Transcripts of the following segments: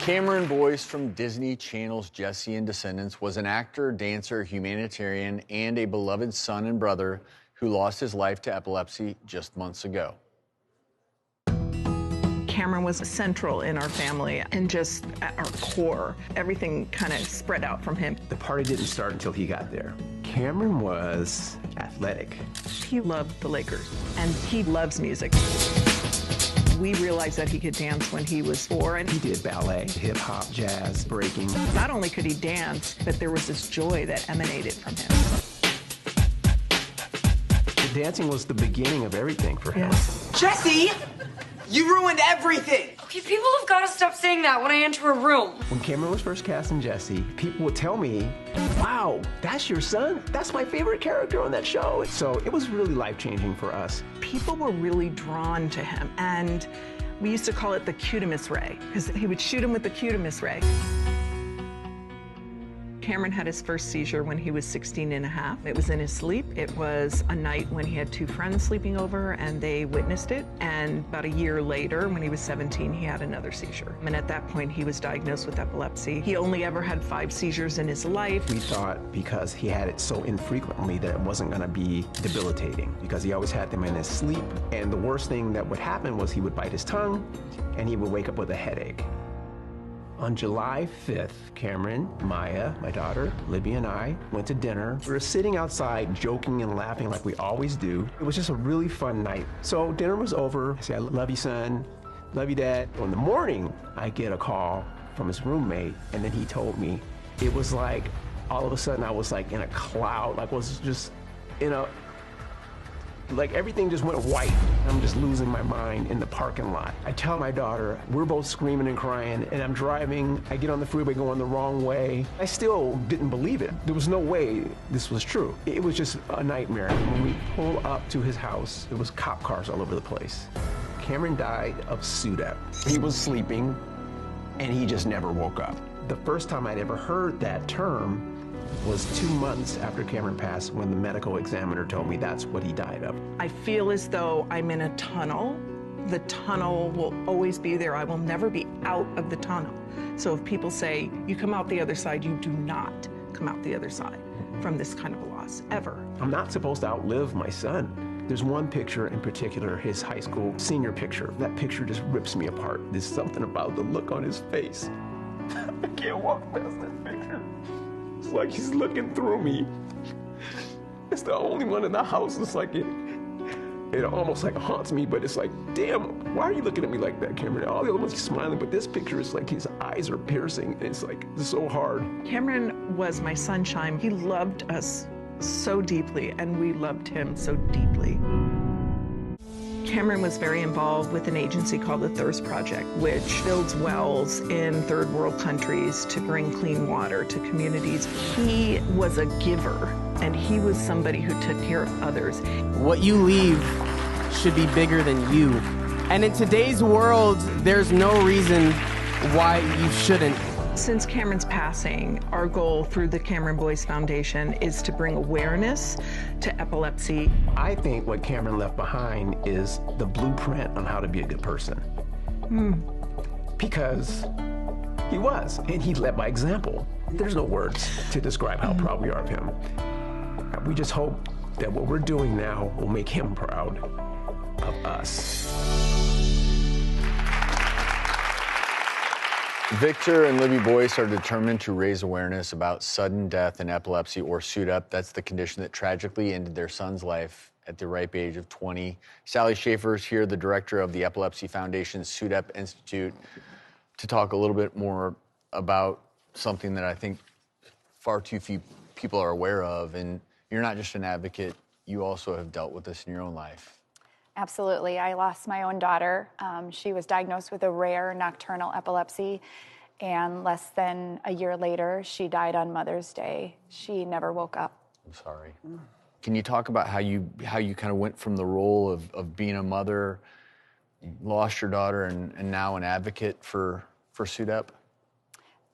Cameron Boyce from Disney Channel's Jessie and Descendants was an actor, dancer, humanitarian, and a beloved son and brother who lost his life to epilepsy just months ago. Cameron was central in our family and just at our core. Everything kind of spread out from him. The party didn't start until he got there. Cameron was athletic. He loved the Lakers, and he loves music. We realized that he could dance when he was 4. And He did ballet, hip hop, jazz, breaking. not only could he dance, but there was this joy that emanated from him. The dancing was the beginning of everything for him. Jessie, you ruined everything. Okay, people have got to stop saying that when I enter a room. When Cameron was first cast in Jessie, people would tell me, wow, that's your son? That's my favorite character on that show. So it was really life-changing for us. People were really drawn to him, and we used to call it the cutimus ray, because he would shoot him with the cutimus ray. Cameron had his first seizure when he was 16 and a half. It was in his sleep. It was a night when he had 2 friends sleeping over, and they witnessed it. And about a year later, when he was 17, he had another seizure. And at that point, he was diagnosed with epilepsy. He only ever had 5 seizures in his life. We thought because he had it so infrequently that it wasn't gonna be debilitating because he always had them in his sleep. And the worst thing that would happen was he would bite his tongue and he would wake up with a headache. On July 5th, Cameron, Maya, my daughter, Libby, and I went to dinner. We were sitting outside joking and laughing like we always do. It was just a really fun night. So dinner was over. I said, I love you, son. Love you, Dad. In the morning, I get a call from his roommate, and then he told me. It was like, all of a sudden, I was like in a cloud, like was just in a, like everything just went white. I'm just losing my mind in the parking lot. I tell my daughter, we're both screaming and crying, and I'm driving, I get on the freeway going the wrong way. I still didn't believe it. There was no way this was true. It was just a nightmare. When we pull up to his house, there was cop cars all over the place. Cameron died of SUDEP. He was sleeping, and he just never woke up. The first time I'd ever heard that term was 2 months after Cameron passed when the medical examiner told me that's what he died of. I feel as though I'm in a tunnel. The tunnel will always be there. I will never be out of the tunnel. So if people say, you come out the other side, you do not come out the other side from this kind of a loss, ever. I'm not supposed to outlive my son. There's one picture in particular, his high school senior picture. That picture just rips me apart. There's something about the look on his face. I can't walk past that picture. It's like he's looking through me. It's the only one in the house. It's like it almost like haunts me, but it's like, damn, why are you looking at me like that, Cameron? All the other ones he's smiling, but this picture is like his eyes are piercing. And it's like, it's so hard. Cameron was my sunshine. He loved us so deeply, and we loved him so deeply. Cameron was very involved with an agency called the Thirst Project, which builds wells in third world countries to bring clean water to communities. He was a giver, and he was somebody who took care of others. What you leave should be bigger than you. And in today's world, there's no reason why you shouldn't. Since Cameron's passing, our goal through the Cameron Boyce Foundation is to bring awareness to epilepsy. I think what Cameron left behind is the blueprint on how to be a good person. Because he was, and he led by example. There's no words to describe how proud we are of him. We just hope that what we're doing now will make him proud of us. Victor and Libby Boyce are determined to raise awareness about sudden death and epilepsy, or SUDEP. That's the condition that tragically ended their son's life at the ripe age of 20. Sally Schaefer is here, the director of the Epilepsy Foundation's SUDEP Institute, to talk a little bit more about something that I think far too few people are aware of. And you're not just an advocate, you also have dealt with this in your own life. Absolutely. I lost my own daughter. She was diagnosed with a rare nocturnal epilepsy, and less than a year later, she died on Mother's Day. She never woke up. I'm sorry. Can you talk about how you kind of went from the role of being a mother, lost your daughter, and now an advocate for SUDEP?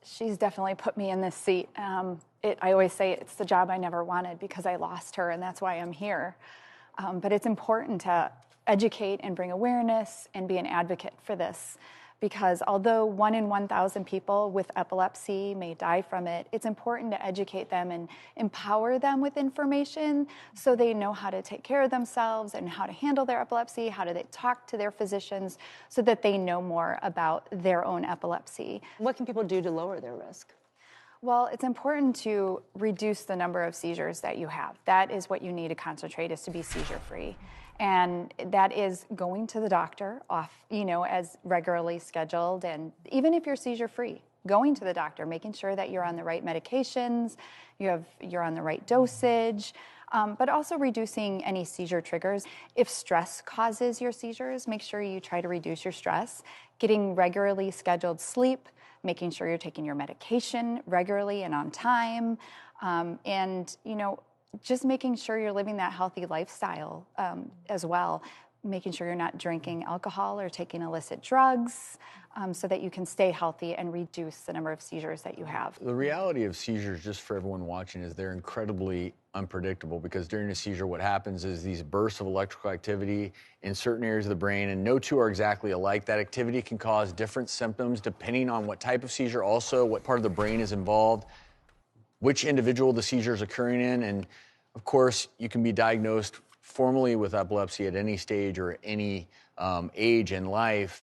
She's definitely put me in this seat. I always say it's the job I never wanted because I lost her, and that's why I'm here. But it's important to educate and bring awareness and be an advocate for this because although 1 in 1,000 people with epilepsy may die from it, it's important to educate them and empower them with information so they know how to take care of themselves and how to handle their epilepsy, how do they talk to their physicians so that they know more about their own epilepsy. What can people do to lower their risk? Well, it's important to reduce the number of seizures that you have. That is what you need to concentrate, is to be seizure-free. And that is going to the doctor as regularly scheduled. And even if you're seizure-free, going to the doctor, making sure that you're on the right medications, you're on the right dosage, but also reducing any seizure triggers. If stress causes your seizures, make sure you try to reduce your stress. Getting regularly scheduled sleep, making sure you're taking your medication regularly and on time, and just making sure you're living that healthy lifestyle as well, making sure you're not drinking alcohol or taking illicit drugs, so that you can stay healthy and reduce the number of seizures that you have. The reality of seizures, just for everyone watching, is they're incredibly unpredictable, because during a seizure what happens is these bursts of electrical activity in certain areas of the brain, and no two are exactly alike. That activity can cause different symptoms depending on what type of seizure, also what part of the brain is involved, which individual the seizure is occurring in, and of course you can be diagnosed formally with epilepsy at any stage or any age in life.